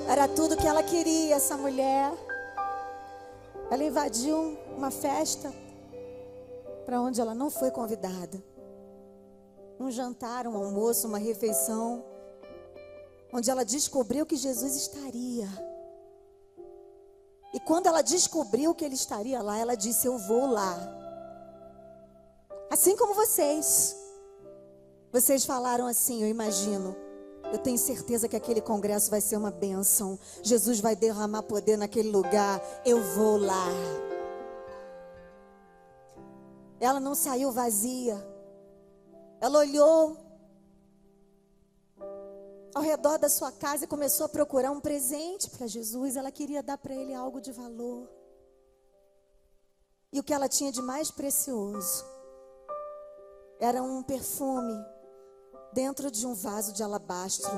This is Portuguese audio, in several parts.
Era tudo que ela queria, essa mulher. Ela invadiu uma festa para onde ela não foi convidada. Um jantar, um almoço, uma refeição, onde ela descobriu que Jesus estaria. E quando ela descobriu que ele estaria lá, ela disse: eu vou lá. Assim como vocês. Vocês falaram assim, eu imagino: eu tenho certeza que aquele congresso vai ser uma bênção. Jesus vai derramar poder naquele lugar. Eu vou lá. Ela não saiu vazia. Ela olhou ao redor da sua casa e começou a procurar um presente para Jesus. Ela queria dar para ele algo de valor. E o que ela tinha de mais precioso era um perfume dentro de um vaso de alabastro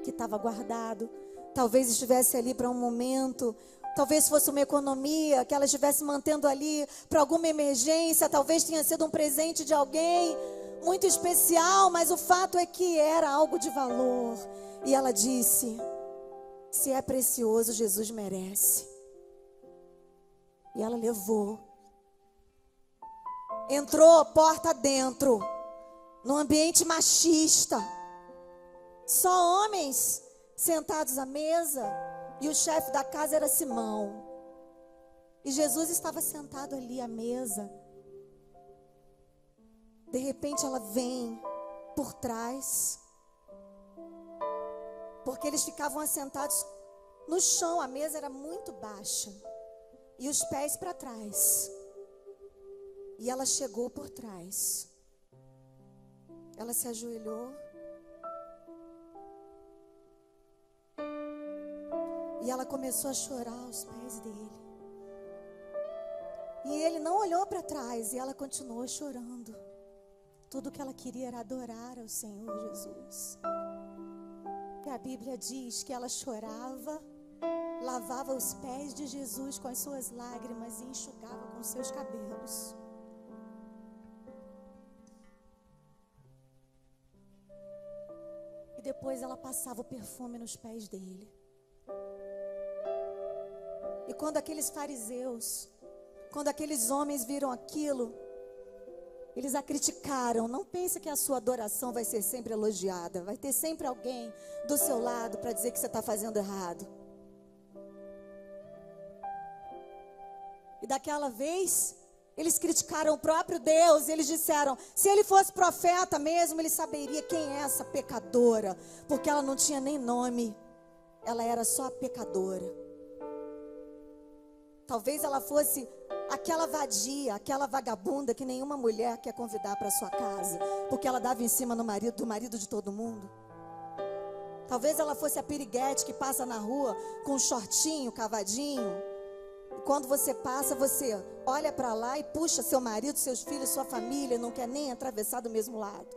que estava guardado. Talvez estivesse ali para um momento, talvez fosse uma economia que ela estivesse mantendo ali para alguma emergência, talvez tenha sido um presente de alguém muito especial, mas o fato é que era algo de valor. E ela disse: se é precioso, Jesus merece. E ela levou. Entrou porta dentro, num ambiente machista. Só homens sentados à mesa, e o chefe da casa era Simão. E Jesus estava sentado ali à mesa. De repente ela vem por trás, porque eles ficavam assentados no chão, a mesa era muito baixa, e os pés para trás. E ela chegou por trás. Ela se ajoelhou. E ela começou a chorar aos pés dele. E ele não olhou para trás, e ela continuou chorando. Tudo que ela queria era adorar ao Senhor Jesus. E a Bíblia diz que ela chorava, lavava os pés de Jesus com as suas lágrimas e enxugava com seus cabelos. E depois ela passava o perfume nos pés dele. E quando aqueles fariseus, quando aqueles homens viram aquilo, eles a criticaram. Não pense que a sua adoração vai ser sempre elogiada. Vai ter sempre alguém do seu lado para dizer que você está fazendo errado. E daquela vez, eles criticaram o próprio Deus. E eles disseram: se ele fosse profeta mesmo, ele saberia quem é essa pecadora. Porque ela não tinha nem nome. Ela era só a pecadora. Talvez ela fosse aquela vadia, aquela vagabunda que nenhuma mulher quer convidar para sua casa, porque ela dava em cima do marido de todo mundo. Talvez ela fosse a piriguete que passa na rua com um shortinho cavadinho. E quando você passa, você olha para lá e puxa seu marido, seus filhos, sua família, não quer nem atravessar do mesmo lado.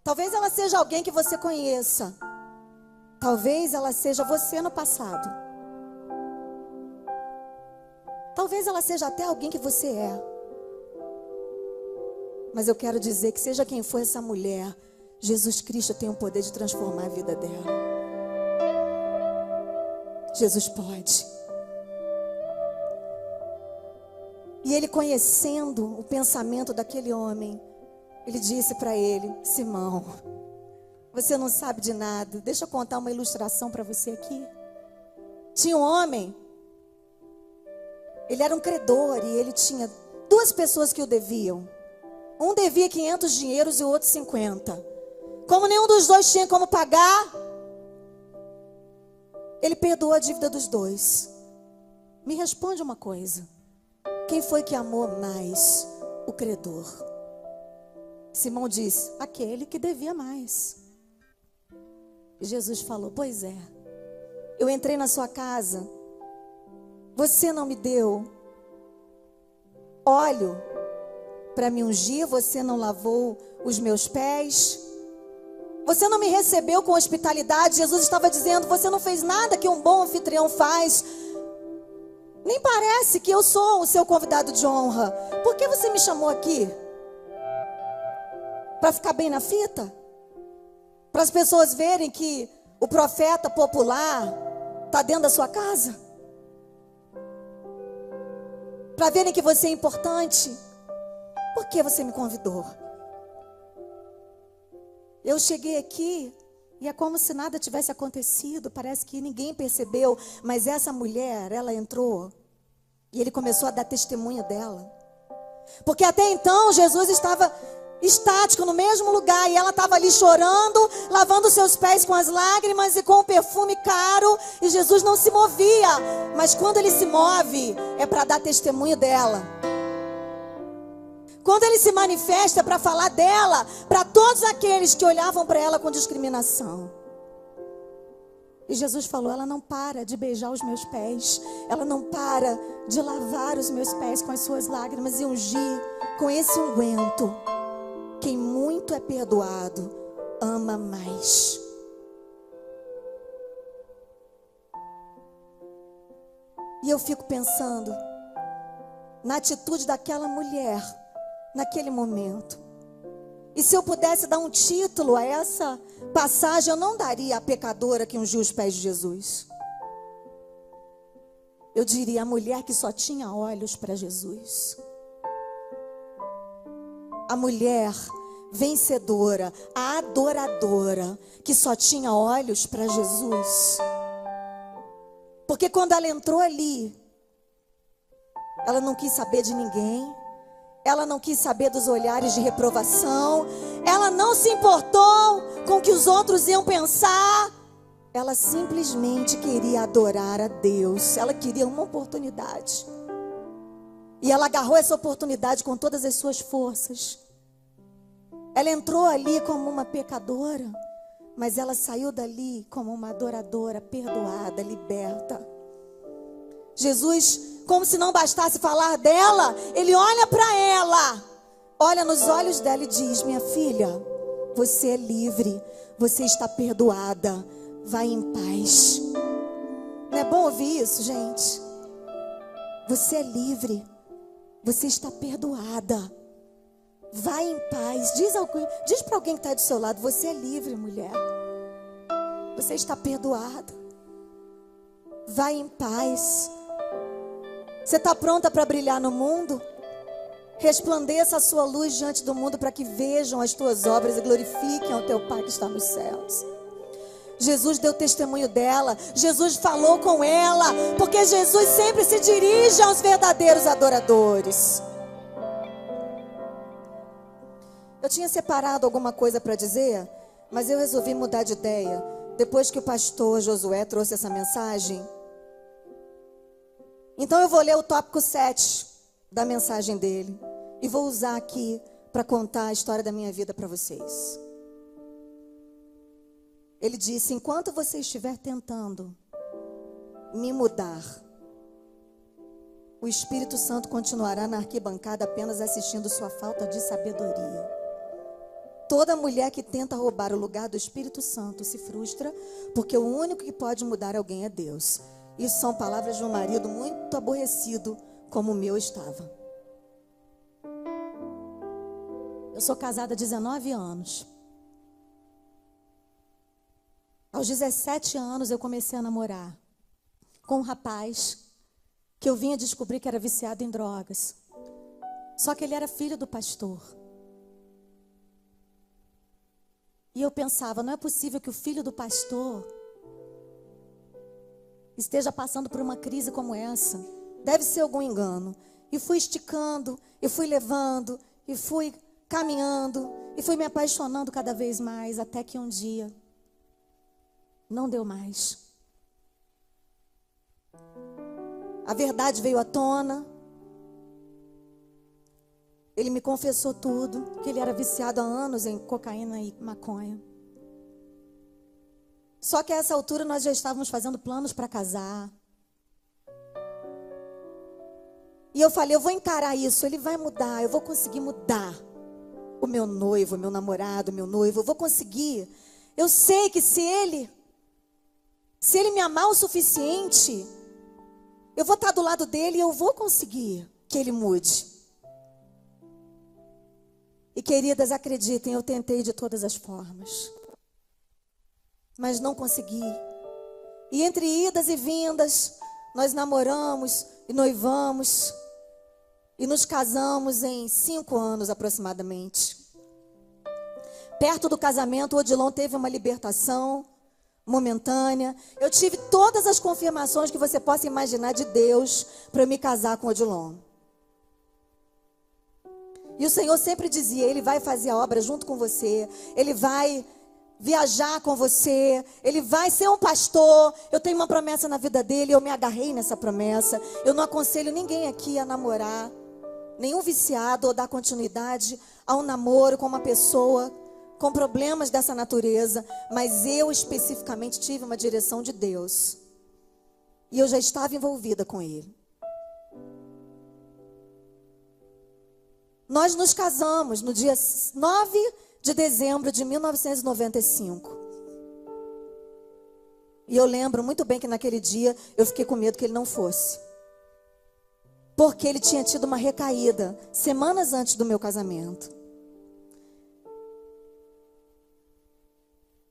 Talvez ela seja alguém que você conheça. Talvez ela seja você no passado. Talvez ela seja até alguém que você é. Mas eu quero dizer que seja quem for essa mulher, Jesus Cristo tem o poder de transformar a vida dela. Jesus pode. E ele, conhecendo o pensamento daquele homem, ele disse para ele: Simão, você não sabe de nada. Deixa eu contar uma ilustração para você aqui. Tinha um homem. Ele era um credor e ele tinha duas pessoas que o deviam. Um devia 500 dinheiros e o outro 50. Como nenhum dos dois tinha como pagar, ele perdoou a dívida dos dois. Me responde uma coisa: quem foi que amou mais o credor? Simão disse: aquele que devia mais. E Jesus falou: pois é, eu entrei na sua casa, você não me deu óleo para me ungir, você não lavou os meus pés, você não me recebeu com hospitalidade. Jesus estava dizendo: você não fez nada que um bom anfitrião faz. Nem parece que eu sou o seu convidado de honra. Por que você me chamou aqui? Para ficar bem na fita? Para as pessoas verem que O profeta popular está dentro da sua casa? Para verem que você é importante? Por que você me convidou? Eu cheguei aqui e é como se nada tivesse acontecido. Parece que ninguém percebeu. Mas essa mulher, ela entrou e ele começou a dar testemunho dela. Porque até então Jesus estava estático no mesmo lugar, e ela estava ali chorando, lavando seus pés com as lágrimas e com o perfume caro, e Jesus não se movia. Mas quando ele se move, é para dar testemunho dela. Quando ele se manifesta, é para falar dela para todos aqueles que olhavam para ela com discriminação. E Jesus falou: ela não para de beijar os meus pés, ela não para de lavar os meus pés com as suas lágrimas e ungir com esse unguento. Quem muito é perdoado, ama mais. E eu fico pensando na atitude daquela mulher, naquele momento. E se eu pudesse dar um título a essa passagem, eu não daria a pecadora que ungiu os pés de Jesus. Eu diria a mulher que só tinha olhos para Jesus. A mulher vencedora, a adoradora, que só tinha olhos para Jesus. Porque quando ela entrou ali, ela não quis saber de ninguém, ela não quis saber dos olhares de reprovação, ela não se importou com o que os outros iam pensar, ela simplesmente queria adorar a Deus, ela queria uma oportunidade. E ela agarrou essa oportunidade com todas as suas forças. Ela entrou ali como uma pecadora, mas ela saiu dali como uma adoradora, perdoada, liberta. Jesus, como se não bastasse falar dela, ele olha para ela, olha nos olhos dela e diz: minha filha, você é livre, você está perdoada, vai em paz. Não é bom ouvir isso, gente? Você é livre, você está perdoada, vai em paz. Diz para alguém que está do seu lado: você é livre, mulher, você está perdoada, vai em paz. Você está pronta para brilhar no mundo? Resplandeça a sua luz diante do mundo, para que vejam as tuas obras e glorifiquem ao teu Pai que está nos céus. Jesus deu testemunho dela, Jesus falou com ela, porque Jesus sempre se dirige aos verdadeiros adoradores. Eu tinha separado alguma coisa para dizer, mas eu resolvi mudar de ideia depois que o pastor Josué trouxe essa mensagem. Então eu vou ler o tópico 7 da mensagem dele e vou usar aqui para contar a história da minha vida para vocês. Ele disse: enquanto você estiver tentando me mudar, o Espírito Santo continuará na arquibancada apenas assistindo sua falta de sabedoria. Toda mulher que tenta roubar o lugar do Espírito Santo se frustra, porque o único que pode mudar alguém é Deus. Isso são palavras de um marido muito aborrecido, como o meu estava. Eu sou casada há 19 anos. Aos 17 anos eu comecei a namorar com um rapaz que eu vinha descobrir que era viciado em drogas. Só que ele era filho do pastor. E eu pensava: não é possível que o filho do pastor esteja passando por uma crise como essa. Deve ser algum engano. E fui esticando, e fui levando, e fui caminhando, e fui me apaixonando cada vez mais, até que um dia não deu mais. A verdade veio à tona. Ele me confessou tudo, que ele era viciado há anos em cocaína e maconha. Só que a essa altura nós já estávamos fazendo planos para casar. E eu falei: eu vou encarar isso, ele vai mudar, eu vou conseguir mudar o meu noivo, o meu namorado, o meu noivo, eu vou conseguir. Eu sei que se ele me amar o suficiente, eu vou estar do lado dele e eu vou conseguir que ele mude. E queridas, acreditem, eu tentei de todas as formas. mas não consegui. E entre idas e vindas, nós namoramos e noivamos e nos casamos em 5 anos aproximadamente. Perto do casamento, o Odilon teve uma libertação momentânea. Eu tive todas as confirmações que você possa imaginar de Deus para eu me casar com o Odilon. E o Senhor sempre dizia, Ele vai fazer a obra junto com você, Ele vai viajar com você, Ele vai ser um pastor. Eu tenho uma promessa na vida dele, eu me agarrei nessa promessa. Eu não aconselho ninguém aqui a namorar, nenhum viciado, ou dar continuidade a um namoro com uma pessoa com problemas dessa natureza, mas eu especificamente tive uma direção de Deus, e eu já estava envolvida com ele. Nós nos casamos no dia 9 de dezembro de 1995. E eu lembro muito bem que naquele dia eu fiquei com medo que ele não fosse. Porque ele tinha tido uma recaída semanas antes do meu casamento.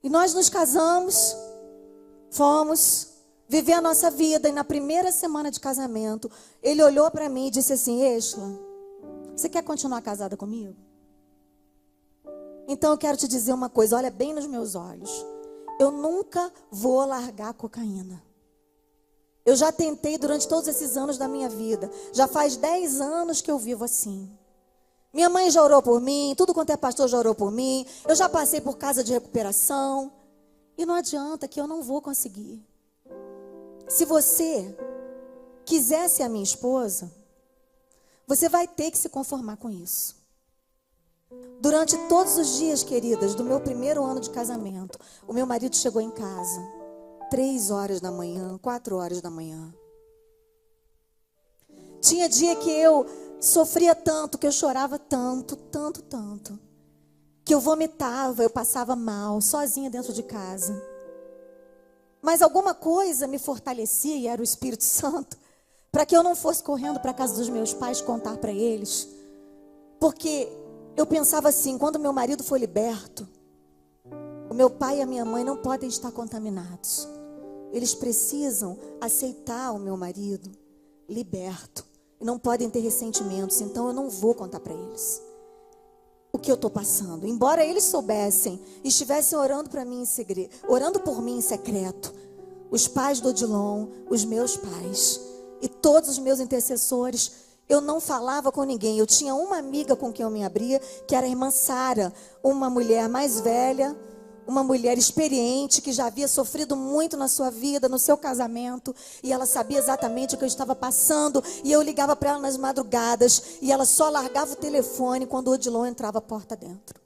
E nós nos casamos, fomos viver a nossa vida. E na primeira semana de casamento, ele olhou para mim e disse assim: Êxla, você quer continuar casada comigo? Então eu quero te dizer uma coisa, olha bem nos meus olhos. Eu nunca vou largar a cocaína. Eu já tentei durante todos esses anos da minha vida. Já faz 10 anos que eu vivo assim. Minha mãe já orou por mim, tudo quanto é pastor já orou por mim. Eu já passei por casa de recuperação. E não adianta, que eu não vou conseguir. Se você quiser ser a minha esposa, você vai ter que se conformar com isso. Durante todos os dias, queridas, do meu primeiro ano de casamento, o meu marido chegou em casa 3 horas da manhã, 4 horas da manhã. Tinha dia que eu sofria tanto, que eu chorava tanto, que eu vomitava, eu passava mal, sozinha dentro de casa. Mas alguma coisa me fortalecia, e era o Espírito Santo, para que eu não fosse correndo para a casa dos meus pais contar para eles. Porque eu pensava assim, quando meu marido for liberto, o meu pai e a minha mãe não podem estar contaminados. Eles precisam aceitar o meu marido liberto. E não podem ter ressentimentos. Então eu não vou contar para eles o que eu estou passando. Embora eles soubessem e estivessem orando para mim em segredo, orando por mim em secreto. Os pais do Odilon, os meus pais e todos os meus intercessores, eu não falava com ninguém. Eu tinha uma amiga com quem eu me abria, que era a irmã Sara, uma mulher mais velha, uma mulher experiente, que já havia sofrido muito na sua vida, no seu casamento, e ela sabia exatamente o que eu estava passando, e eu ligava para ela nas madrugadas, e ela só largava o telefone quando o Odilon entrava a porta dentro.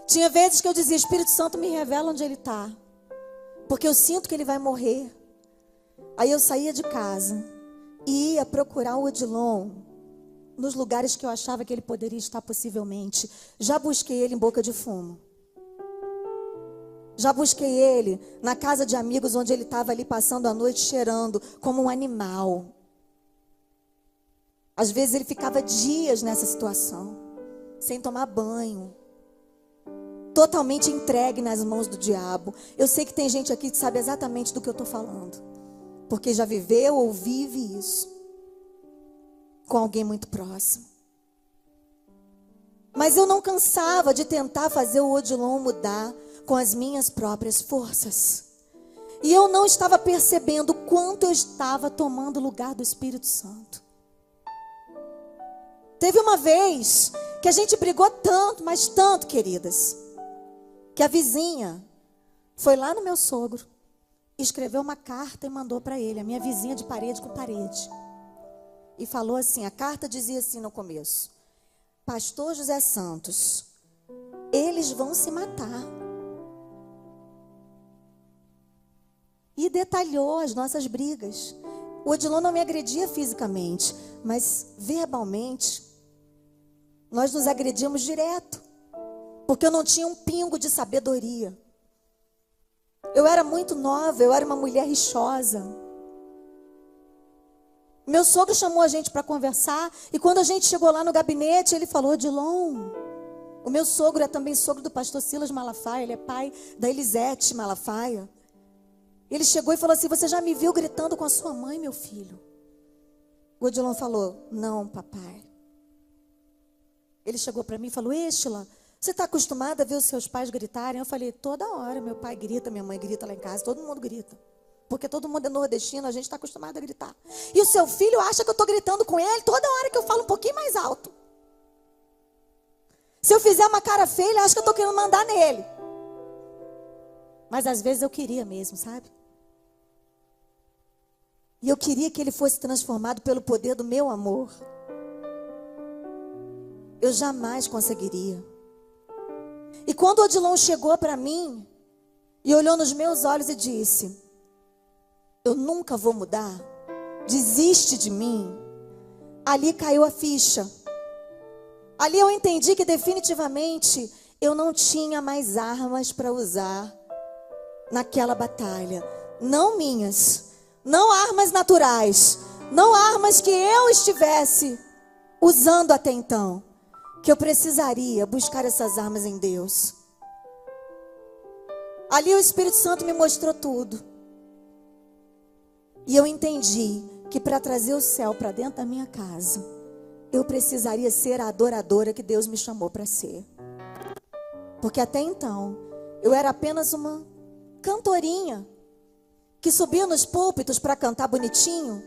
Tinha vezes que eu dizia: Espírito Santo, me revela onde ele está, porque eu sinto que ele vai morrer. Aí eu saía de casa e ia procurar o Odilon nos lugares que eu achava que ele poderia estar possivelmente. Já busquei ele em Boca de Fumo. Já busquei ele na casa de amigos, onde ele estava ali passando a noite cheirando como um animal. Às vezes ele ficava dias nessa situação, sem tomar banho, totalmente entregue nas mãos do diabo. Eu sei que tem gente aqui que sabe exatamente do que eu estou falando, porque já viveu ou vive isso com alguém muito próximo. Mas eu não cansava de tentar fazer o Odilon mudar com as minhas próprias forças. E eu não estava percebendo o quanto eu estava tomando o lugar do Espírito Santo. Teve uma vez que a gente brigou tanto, mas tanto, queridas, que a vizinha foi lá no meu sogro, escreveu uma carta e mandou para ele, a minha vizinha de parede com parede. E falou assim, a carta dizia assim no começo: Pastor José Santos, eles vão se matar. E detalhou as nossas brigas. O Odilon não me agredia fisicamente, mas verbalmente nós nos agredíamos direto, porque eu não tinha um pingo de sabedoria. Eu era muito nova, eu era uma mulher rixosa. Meu sogro chamou a gente para conversar, e quando a gente chegou lá no gabinete, ele falou: Odilon, O meu sogro é também sogro do pastor Silas Malafaia. Ele é pai da Elisete Malafaia. Ele chegou e falou assim: você já me viu gritando com a sua mãe, meu filho? O Odilon falou: não, papai. Ele chegou para mim e falou: Estela, você está acostumada a ver os seus pais gritarem? Eu falei: toda hora meu pai grita, minha mãe grita lá em casa, todo mundo grita. Porque todo mundo é nordestino, a gente está acostumado a gritar. E o seu filho acha que eu estou gritando com ele toda hora que eu falo um pouquinho mais alto. Se eu fizer uma cara feia, ele acha que eu estou querendo mandar nele. Mas às vezes eu queria mesmo, sabe? E eu queria que ele fosse transformado pelo poder do meu amor. Eu jamais conseguiria. E quando o Odilon chegou para mim e olhou nos meus olhos e disse: eu nunca vou mudar, desiste de mim. Ali caiu a ficha. Ali eu entendi que definitivamente eu não tinha mais armas para usar naquela batalha. Não minhas, não armas naturais, não armas que eu estivesse usando até então. Que eu precisaria buscar essas armas em Deus. Ali o Espírito Santo me mostrou tudo. E eu entendi que para trazer o céu para dentro da minha casa, eu precisaria ser a adoradora que Deus me chamou para ser. Porque até então, eu era apenas uma cantorinha que subia nos púlpitos para cantar bonitinho,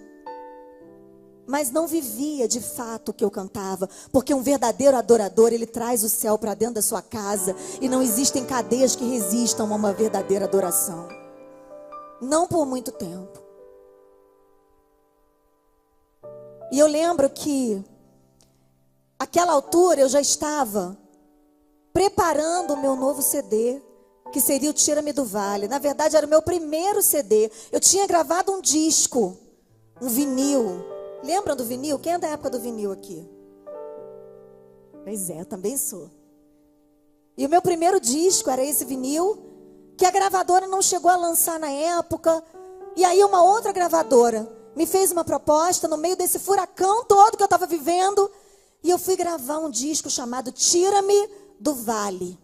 mas não vivia de fato o que eu cantava. Porque um verdadeiro adorador, ele traz o céu para dentro da sua casa. E não existem cadeias que resistam a uma verdadeira adoração. Não por muito tempo. E eu lembro que àquela altura eu já estava preparando o meu novo CD, que seria o Tira-me do Vale. Na verdade era o meu primeiro CD. Eu tinha gravado um disco, um vinil. Lembram do vinil? Quem é da época do vinil aqui? Pois é, eu também sou. E o meu primeiro disco era esse vinil, que a gravadora não chegou a lançar na época. E aí uma outra gravadora me fez uma proposta no meio desse furacão todo que eu estava vivendo. E eu fui gravar um disco chamado Tira-me do Vale.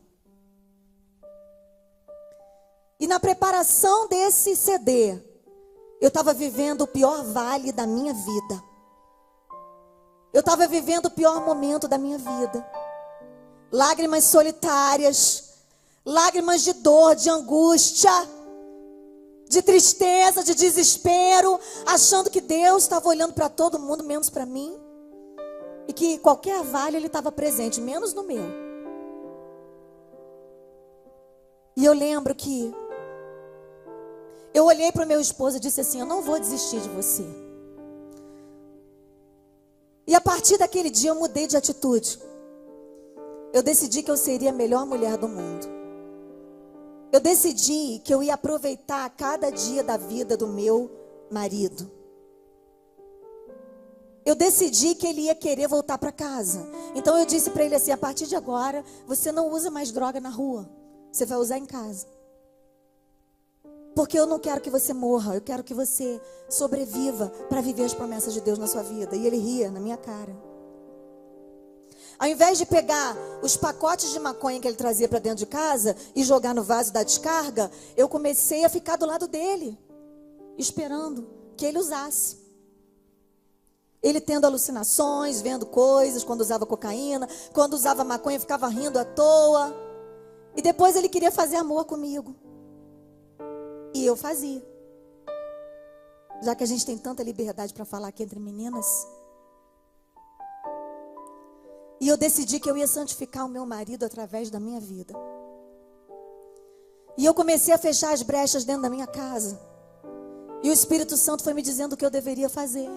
E na preparação desse CD, eu estava vivendo o pior vale da minha vida. Eu estava vivendo o pior momento da minha vida. Lágrimas solitárias, lágrimas de dor, de angústia, de tristeza, de desespero, achando que Deus estava olhando para todo mundo, menos para mim. E que qualquer vale ele estava presente, menos no meu. E eu lembro que eu olhei para o meu esposo e disse assim: eu não vou desistir de você. E a partir daquele dia eu mudei de atitude. Eu decidi que eu seria a melhor mulher do mundo. Eu decidi que eu ia aproveitar cada dia da vida do meu marido. Eu decidi que ele ia querer voltar para casa. Então eu disse para ele assim: a partir de agora, você não usa mais droga na rua. Você vai usar em casa. Porque eu não quero que você morra. Eu quero que você sobreviva para viver as promessas de Deus na sua vida. E ele ria na minha cara. Ao invés de pegar os pacotes de maconha que ele trazia para dentro de casa e jogar no vaso da descarga, eu comecei a ficar do lado dele, esperando que ele usasse. Ele tendo alucinações, vendo coisas, quando usava cocaína, quando usava maconha ficava rindo à toa. E depois ele queria fazer amor comigo. E eu fazia. Já que a gente tem tanta liberdade para falar aqui entre meninas. E eu decidi que eu ia santificar o meu marido através da minha vida. E eu comecei a fechar as brechas dentro da minha casa. E o Espírito Santo foi me dizendo o que eu deveria fazer.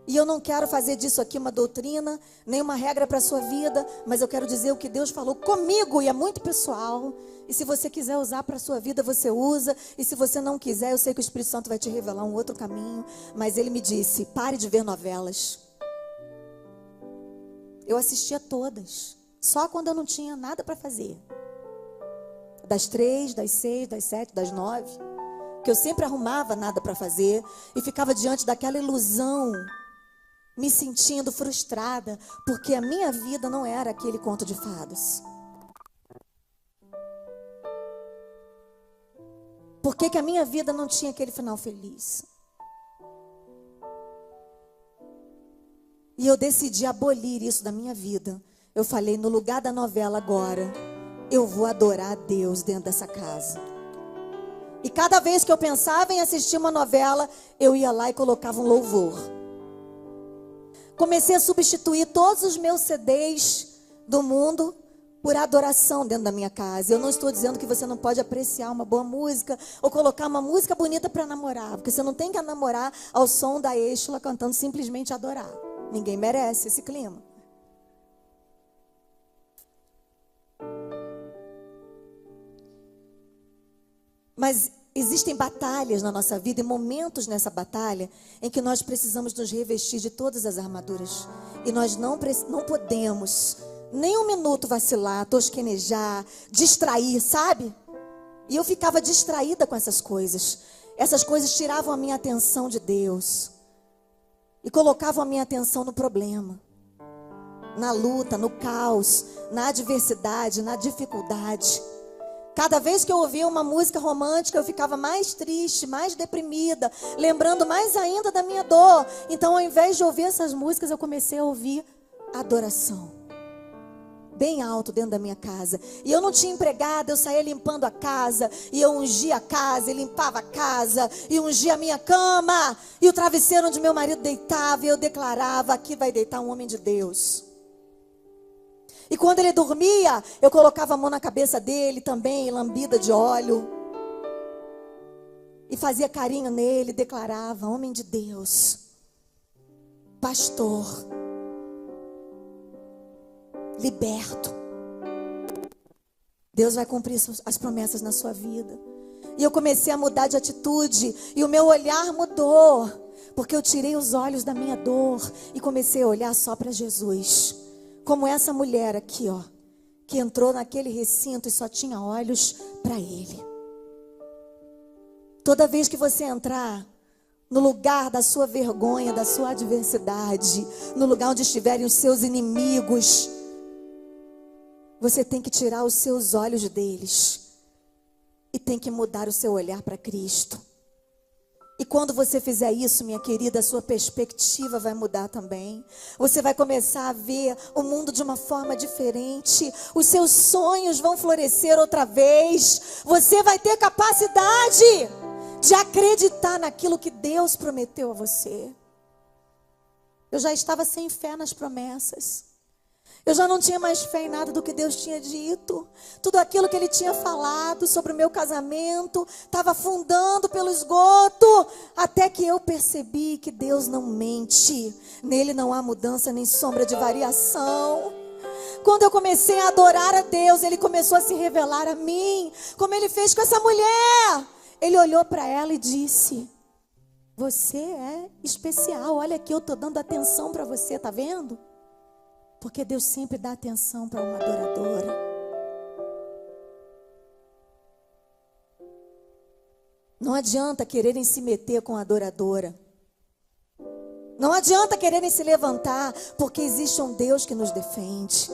E eu não quero fazer disso aqui uma doutrina, nem uma regra para a sua vida, mas eu quero dizer o que Deus falou comigo, e é muito pessoal. E se você quiser usar para a sua vida, você usa. E se você não quiser, eu sei que o Espírito Santo vai te revelar um outro caminho. Mas ele me disse: pare de ver novelas. Eu assistia todas, só quando eu não tinha nada para fazer. Das 3, das 6, das 7, das 9. Que eu sempre arrumava nada para fazer e ficava diante daquela ilusão me sentindo frustrada, porque a minha vida não era aquele conto de fadas. Por que a minha vida não tinha aquele final feliz? E eu decidi abolir isso da minha vida. Eu falei, no lugar da novela agora, eu vou adorar a Deus dentro dessa casa. E cada vez que eu pensava em assistir uma novela, eu ia lá e colocava um louvor. Comecei a substituir todos os meus CDs do mundo por adoração dentro da minha casa. Eu não estou dizendo que você não pode apreciar uma boa música ou colocar uma música bonita para namorar, porque você não tem que namorar ao som da Estela cantando simplesmente adorar. Ninguém merece esse clima. Mas existem batalhas na nossa vida e momentos nessa batalha em que nós precisamos nos revestir de todas as armaduras. E nós não podemos nem um minuto vacilar, tosquenejar, distrair, sabe? E eu ficava distraída com essas coisas. Essas coisas tiravam a minha atenção de Deus. E colocavam a minha atenção no problema. Na luta, no caos, na adversidade, na dificuldade. Cada vez que eu ouvia uma música romântica, eu ficava mais triste, mais deprimida, lembrando mais ainda da minha dor. Então, ao invés de ouvir essas músicas, eu comecei a ouvir adoração. Bem alto dentro da minha casa. E eu não tinha empregada, eu saía limpando a casa. E eu ungia a casa, e limpava a casa. E ungia a minha cama. E o travesseiro onde meu marido deitava. E eu declarava, aqui vai deitar um homem de Deus. E quando ele dormia, eu colocava a mão na cabeça dele também, lambida de óleo. E fazia carinho nele, declarava, homem de Deus. Pastor. Liberto. Deus vai cumprir as promessas na sua vida. E eu comecei a mudar de atitude. E o meu olhar mudou. Porque eu tirei os olhos da minha dor. E comecei a olhar só para Jesus. Como essa mulher aqui, ó. Que entrou naquele recinto e só tinha olhos para Ele. Toda vez que você entrar no lugar da sua vergonha, da sua adversidade, no lugar onde estiverem os seus inimigos, você tem que tirar os seus olhos deles e tem que mudar o seu olhar para Cristo. E quando você fizer isso, minha querida, a sua perspectiva vai mudar também. Você vai começar a ver o mundo de uma forma diferente. Os seus sonhos vão florescer outra vez. Você vai ter capacidade de acreditar naquilo que Deus prometeu a você. Eu já estava sem fé nas promessas. Eu já não tinha mais fé em nada do que Deus tinha dito. Tudo aquilo que Ele tinha falado sobre o meu casamento estava afundando pelo esgoto. Até que eu percebi que Deus não mente. Nele não há mudança nem sombra de variação. Quando eu comecei a adorar a Deus, Ele começou a se revelar a mim. Como Ele fez com essa mulher. Ele olhou para ela e disse: você é especial. Olha aqui, eu estou dando atenção para você, tá vendo? Porque Deus sempre dá atenção para uma adoradora. Não adianta quererem se meter com a adoradora. Não adianta quererem se levantar, porque existe um Deus que nos defende.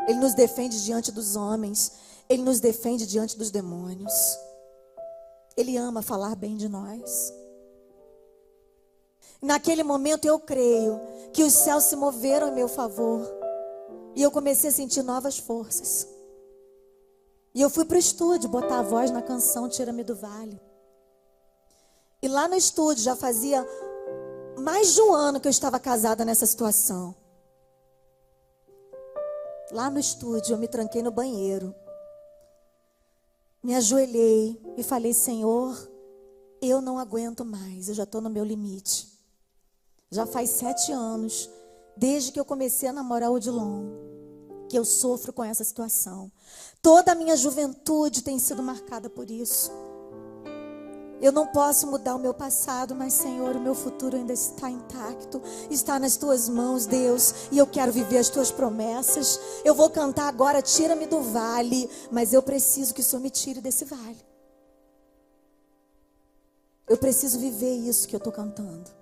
Ele nos defende diante dos homens. Ele nos defende diante dos demônios. Ele ama falar bem de nós. Naquele momento eu creio que os céus se moveram em meu favor. E eu comecei a sentir novas forças. E eu fui para o estúdio botar a voz na canção Tira-me do Vale. E lá no estúdio já fazia mais de um ano que eu estava casada nessa situação. Lá no estúdio eu me tranquei no banheiro. Me ajoelhei e falei: Senhor, eu não aguento mais, eu já estou no meu limite. Já faz 7 anos, desde que eu comecei a namorar o Odilon, que eu sofro com essa situação. Toda a minha juventude tem sido marcada por isso. Eu não posso mudar o meu passado, mas Senhor, o meu futuro ainda está intacto. Está nas tuas mãos, Deus, e eu quero viver as tuas promessas. Eu vou cantar agora, tira-me do vale, mas eu preciso que o Senhor me tire desse vale. Eu preciso viver isso que eu estou cantando.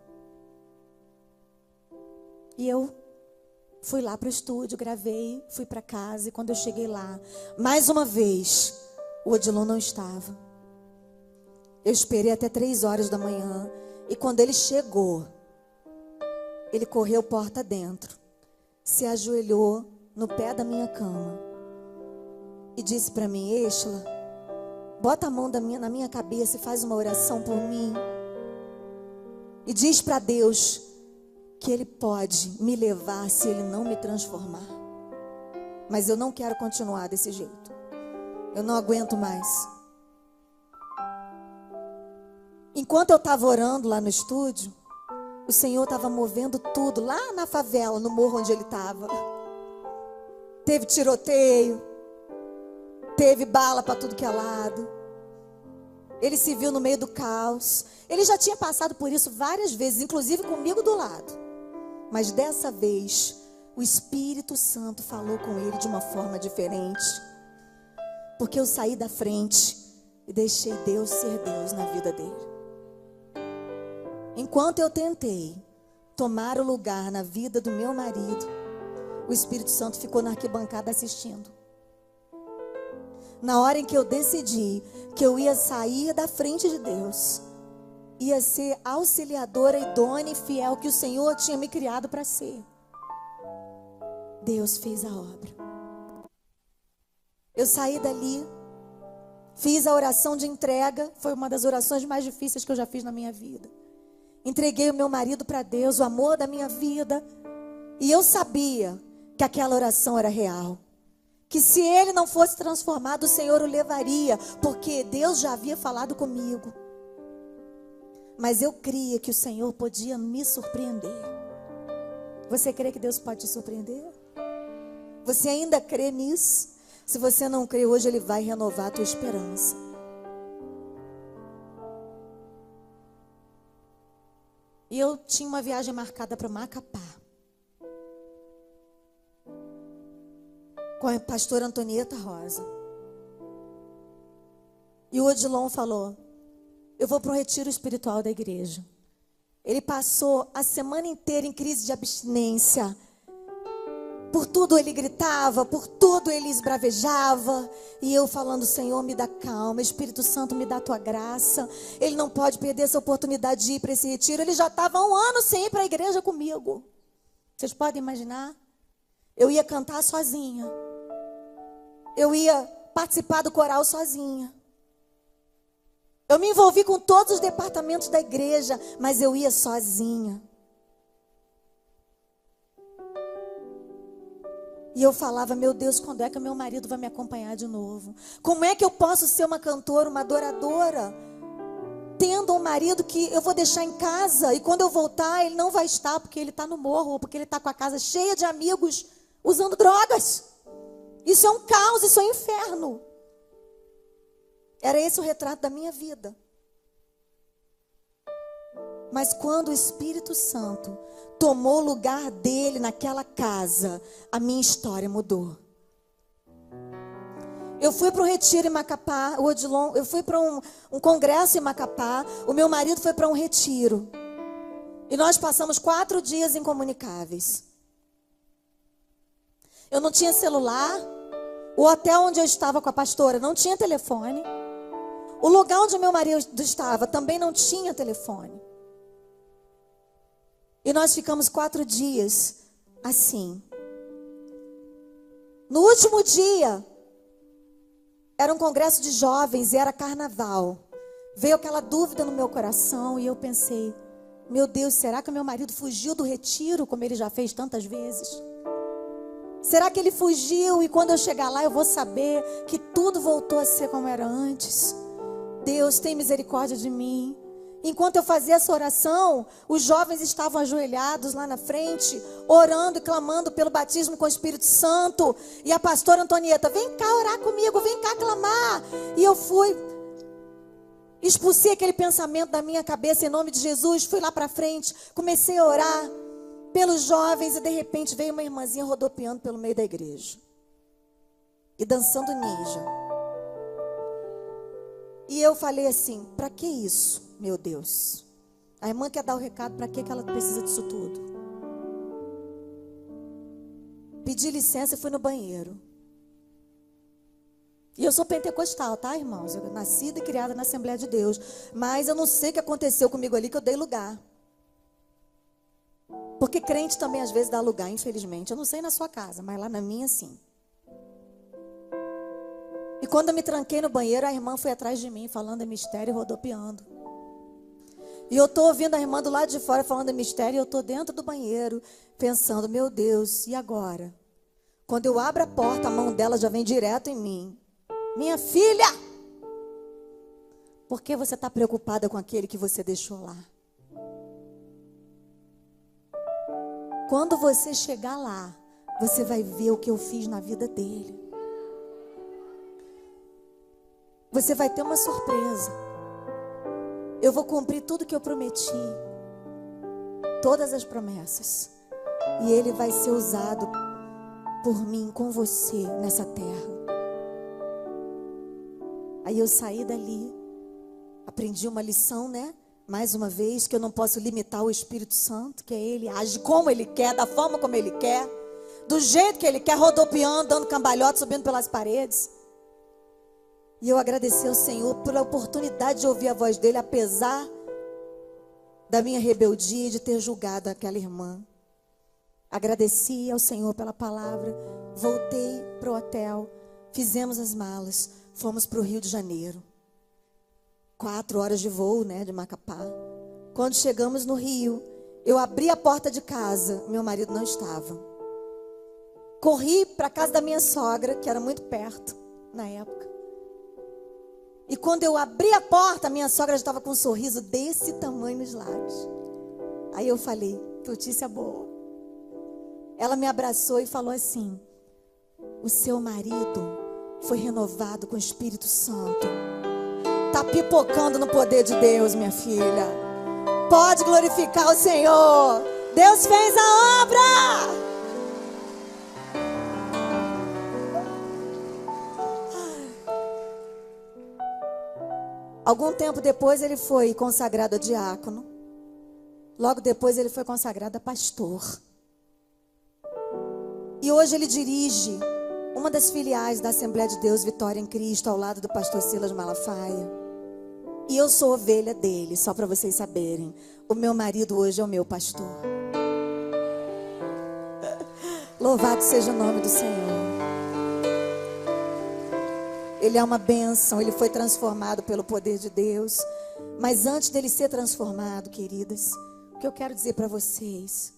E eu fui lá para o estúdio, gravei, fui para casa. E quando eu cheguei lá, mais uma vez, o Odilon não estava. Eu esperei até 3 horas da manhã. E quando ele chegou, ele correu porta dentro, se ajoelhou no pé da minha cama e disse para mim: Êxla, bota a mão na minha cabeça e faz uma oração por mim. E diz para Deus que Ele pode me levar se Ele não me transformar. Mas eu não quero continuar desse jeito. Eu não aguento mais. Enquanto eu estava orando lá no estúdio, o Senhor estava movendo tudo lá na favela, no morro onde ele estava. Teve tiroteio, teve bala para tudo que é lado. Ele se viu no meio do caos. Ele já tinha passado por isso várias vezes, inclusive comigo do lado. Mas dessa vez, o Espírito Santo falou com ele de uma forma diferente. Porque eu saí da frente e deixei Deus ser Deus na vida dele. Enquanto eu tentei tomar o lugar na vida do meu marido, o Espírito Santo ficou na arquibancada assistindo. Na hora em que eu decidi que eu ia sair da frente de Deus, ia ser auxiliadora idônea e fiel que o Senhor tinha me criado para ser, Deus fez a obra. Eu saí dali, fiz a oração de entrega, foi uma das orações mais difíceis que eu já fiz na minha vida. Entreguei o meu marido para Deus, o amor da minha vida. E eu sabia que aquela oração era real. Que se ele não fosse transformado, o Senhor o levaria. Porque Deus já havia falado comigo. Mas eu cria que o Senhor podia me surpreender. Você crê que Deus pode te surpreender? Você ainda crê nisso? Se você não crê, hoje Ele vai renovar a tua esperança. E eu tinha uma viagem marcada para Macapá, com a pastora Antonieta Rosa. E o Odilon falou: eu vou para um retiro espiritual da igreja. Ele passou a semana inteira em crise de abstinência. Por tudo ele gritava, por tudo ele esbravejava. E eu falando: Senhor, me dá calma, Espírito Santo, me dá a tua graça. Ele não pode perder essa oportunidade de ir para esse retiro. Ele já estava há 1 ano sem ir para a igreja comigo. Vocês podem imaginar? Eu ia cantar sozinha. Eu ia participar do coral sozinha. Eu me envolvi com todos os departamentos da igreja, mas eu ia sozinha. E eu falava: meu Deus, quando é que o meu marido vai me acompanhar de novo? Como é que eu posso ser uma cantora, uma adoradora, tendo um marido que eu vou deixar em casa e quando eu voltar ele não vai estar porque ele está no morro ou porque ele está com a casa cheia de amigos usando drogas? Isso é um caos, isso é um inferno. Era esse o retrato da minha vida. Mas quando o Espírito Santo tomou o lugar dele naquela casa, a minha história mudou. Eu fui para um retiro em Macapá, o Odilon, eu fui para um congresso em Macapá, o meu marido foi para um retiro. E nós passamos 4 dias incomunicáveis. Eu não tinha celular, o hotel onde eu estava com a pastora não tinha telefone. O lugar onde o meu marido estava também não tinha telefone. E nós ficamos 4 dias assim. No último dia, era um congresso de jovens e era carnaval. Veio aquela dúvida no meu coração e eu pensei: meu Deus, será que o meu marido fugiu do retiro como ele já fez tantas vezes? Será que ele fugiu e quando eu chegar lá eu vou saber que tudo voltou a ser como era antes? Deus, tem misericórdia de mim. Enquanto eu fazia essa oração, os jovens estavam ajoelhados lá na frente, orando e clamando pelo batismo com o Espírito Santo. E a pastora Antonieta: vem cá orar comigo, vem cá clamar. E eu fui, expulsei aquele pensamento da minha cabeça em nome de Jesus, fui lá para frente, comecei a orar pelos jovens e de repente veio uma irmãzinha rodopiando pelo meio da igreja e dançando ninja. E eu falei assim: para que isso, meu Deus? A irmã quer dar o recado, para que ela precisa disso tudo? pedi licença e fui no banheiro. E eu sou pentecostal, tá, irmãos? Eu nascida e criada na Assembleia de Deus. Mas eu não sei o que aconteceu comigo ali, que eu dei lugar. Porque crente também às vezes dá lugar, infelizmente. Eu não sei na sua casa, mas lá na minha sim. E quando eu me tranquei no banheiro, a irmã foi atrás de mim, falando em mistério e rodopiando. E eu estou ouvindo a irmã do lado de fora falando em mistério, e eu estou dentro do banheiro, pensando, meu Deus, e agora? Quando eu abro a porta, a mão dela já vem direto em mim. Minha filha! Por que você está preocupada com aquele que você deixou lá? Quando você chegar lá, você vai ver o que eu fiz na vida dele. Você vai ter uma surpresa. Eu vou cumprir tudo que eu prometi. Todas as promessas. E ele vai ser usado por mim, com você, nessa terra. Aí eu saí dali. Aprendi uma lição, né? Mais uma vez, que eu não posso limitar o Espírito Santo. Que é ele, age como ele quer, da forma como ele quer. Do jeito que ele quer, rodopiando, dando cambalhota, subindo pelas paredes. E eu agradeci ao Senhor pela oportunidade de ouvir a voz dele, apesar da minha rebeldia e de ter julgado aquela irmã. Agradeci ao Senhor pela palavra, voltei para o hotel, fizemos as malas, fomos para o Rio de Janeiro. 4 horas de voo, né, de Macapá. Quando chegamos no Rio, eu abri a porta de casa, meu marido não estava. Corri para a casa da minha sogra, que era muito perto na época. E quando eu abri a porta, a minha sogra já estava com um sorriso desse tamanho nos lábios. Aí eu falei, notícia boa. Ela me abraçou e falou assim: o seu marido foi renovado com o Espírito Santo. Está pipocando no poder de Deus, minha filha. Pode glorificar o Senhor. Deus fez a obra. Algum tempo depois ele foi consagrado a diácono. Logo depois ele foi consagrado a pastor. E hoje ele dirige uma das filiais da Assembleia de Deus Vitória em Cristo, ao lado do pastor Silas Malafaia. E eu sou ovelha dele, só para vocês saberem. O meu marido hoje é o meu pastor. Louvado seja o nome do Senhor. Ele é uma bênção, ele foi transformado pelo poder de Deus. Mas antes dele ser transformado, queridas, o que eu quero dizer para vocês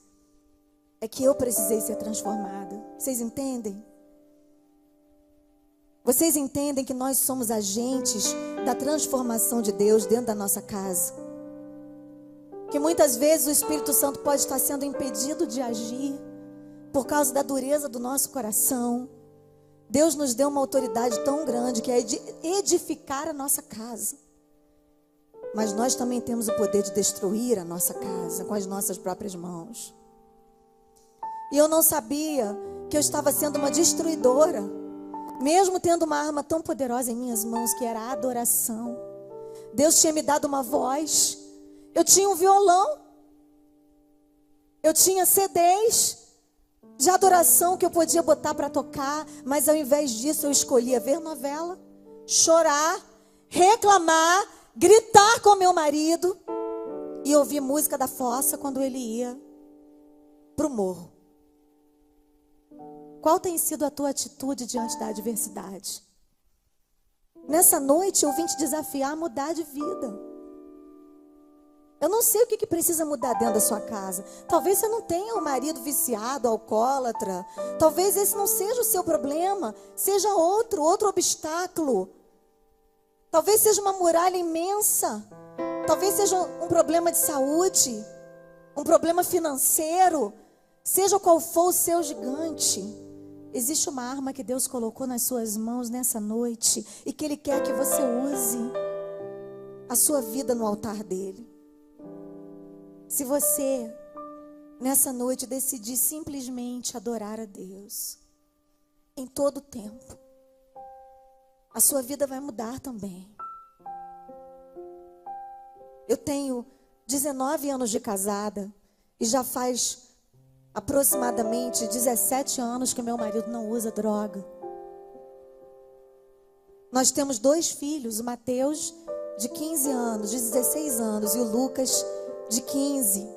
é que eu precisei ser transformada. Vocês entendem? Vocês entendem que nós somos agentes da transformação de Deus dentro da nossa casa? Que muitas vezes o Espírito Santo pode estar sendo impedido de agir por causa da dureza do nosso coração. Deus nos deu uma autoridade tão grande que é de edificar a nossa casa. Mas nós também temos o poder de destruir a nossa casa com as nossas próprias mãos. E eu não sabia que eu estava sendo uma destruidora, mesmo tendo uma arma tão poderosa em minhas mãos, que era a adoração. Deus tinha me dado uma voz. Eu tinha um violão. Eu tinha CDs de adoração que eu podia botar para tocar, mas ao invés disso eu escolhia ver novela, chorar, reclamar, gritar com meu marido e ouvir música da fossa quando ele ia para o morro. Qual tem sido a tua atitude diante da adversidade? Nessa noite eu vim te desafiar a mudar de vida. Eu não sei o que precisa mudar dentro da sua casa. Talvez você não tenha um marido viciado, alcoólatra. Talvez esse não seja o seu problema. Seja outro obstáculo. Talvez seja uma muralha imensa. Talvez seja um problema de saúde. Um problema financeiro. Seja qual for o seu gigante. Existe uma arma que Deus colocou nas suas mãos nessa noite. E que Ele quer que você use a sua vida no altar dEle. Se você, nessa noite, decidir simplesmente adorar a Deus, em todo o tempo, a sua vida vai mudar também. Eu tenho 19 anos de casada, e já faz aproximadamente 17 anos que meu marido não usa droga. Nós temos 2 filhos, o Mateus de 15 anos, de 16 anos, e o Lucas de 15.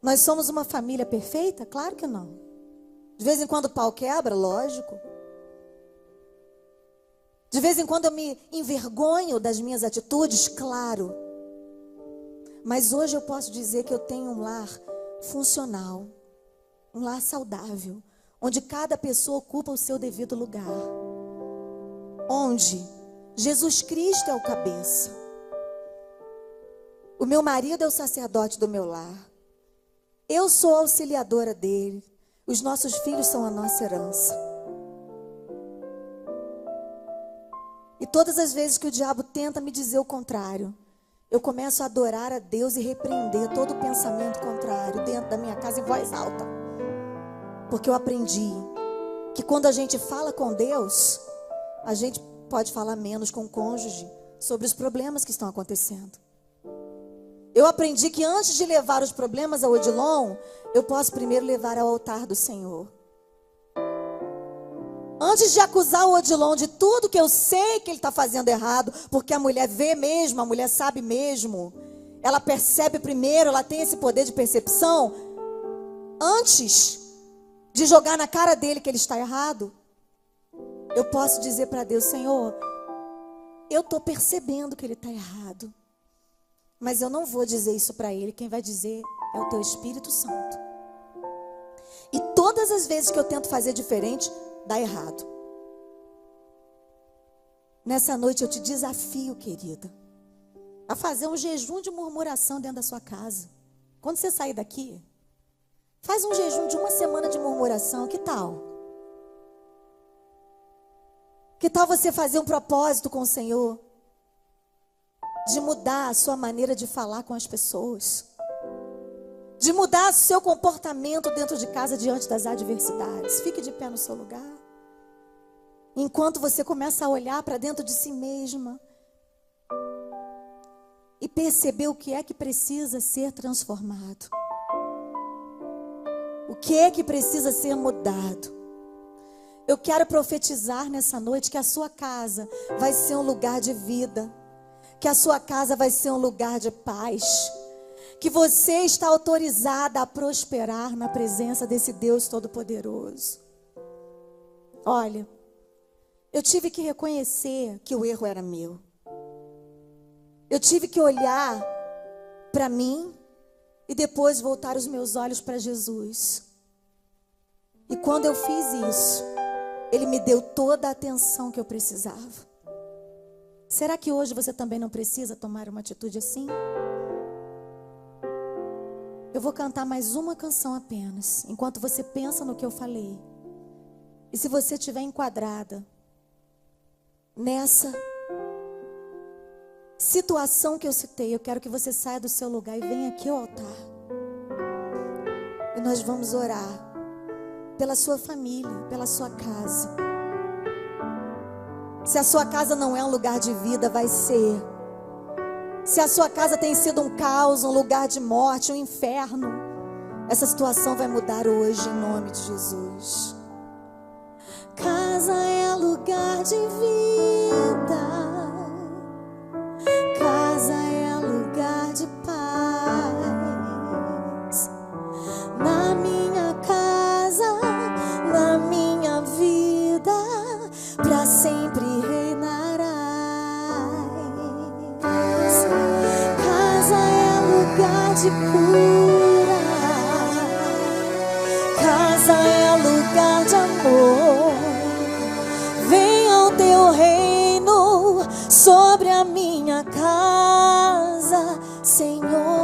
Nós somos uma família perfeita? Claro que não. De vez em quando o pau quebra, lógico. De vez em quando eu me envergonho das minhas atitudes, claro. Mas hoje eu posso dizer que eu tenho um lar funcional, um lar saudável, onde cada pessoa ocupa o seu devido lugar. Onde Jesus Cristo é o cabeça. O meu marido é o sacerdote do meu lar. Eu sou a auxiliadora dele. Os nossos filhos são a nossa herança. E todas as vezes que o diabo tenta me dizer o contrário, eu começo a adorar a Deus e repreender todo o pensamento contrário dentro da minha casa em voz alta. Porque eu aprendi que quando a gente fala com Deus, a gente pode falar menos com o cônjuge sobre os problemas que estão acontecendo. Eu aprendi que antes de levar os problemas ao Odilon, eu posso primeiro levar ao altar do Senhor. Antes de acusar o Odilon de tudo que eu sei que ele está fazendo errado, porque a mulher vê mesmo, a mulher sabe mesmo, ela percebe primeiro, ela tem esse poder de percepção. Antes de jogar na cara dele que ele está errado, eu posso dizer para Deus: Senhor, eu estou percebendo que ele está errado, mas eu não vou dizer isso para ele. Quem vai dizer é o teu Espírito Santo. E todas as vezes que eu tento fazer diferente, dá errado. Nessa noite eu te desafio, querida, a fazer um jejum de murmuração dentro da sua casa. Quando você sair daqui, faz um jejum de 1 semana de murmuração. Que tal? Que tal você fazer um propósito com o Senhor de mudar a sua maneira de falar com as pessoas, de mudar o seu comportamento dentro de casa diante das adversidades? Fique de pé no seu lugar. Enquanto você começa a olhar para dentro de si mesma e perceber o que é que precisa ser transformado, o que é que precisa ser mudado. Eu quero profetizar nessa noite que a sua casa vai ser um lugar de vida, que a sua casa vai ser um lugar de paz, que você está autorizada a prosperar na presença desse Deus Todo-Poderoso. Olha, eu tive que reconhecer que o erro era meu. Eu tive que olhar para mim e depois voltar os meus olhos para Jesus. E quando eu fiz isso, Ele me deu toda a atenção que eu precisava. Será que hoje você também não precisa tomar uma atitude assim? Eu vou cantar mais uma canção apenas, enquanto você pensa no que eu falei. E se você estiver enquadrada nessa situação que eu citei, eu quero que você saia do seu lugar e venha aqui ao altar. E nós vamos orar pela sua família, pela sua casa. Se a sua casa não é um lugar de vida, vai ser. Se a sua casa tem sido um caos, um lugar de morte, um inferno, essa situação vai mudar hoje em nome de Jesus. Casa é lugar de vida. Casa é lugar de paz. Na minha casa, na minha vida, para sempre reinarás. Casa é lugar de cura. Casa é lugar de amor. Venha o teu reino sobre a minha casa, Senhor.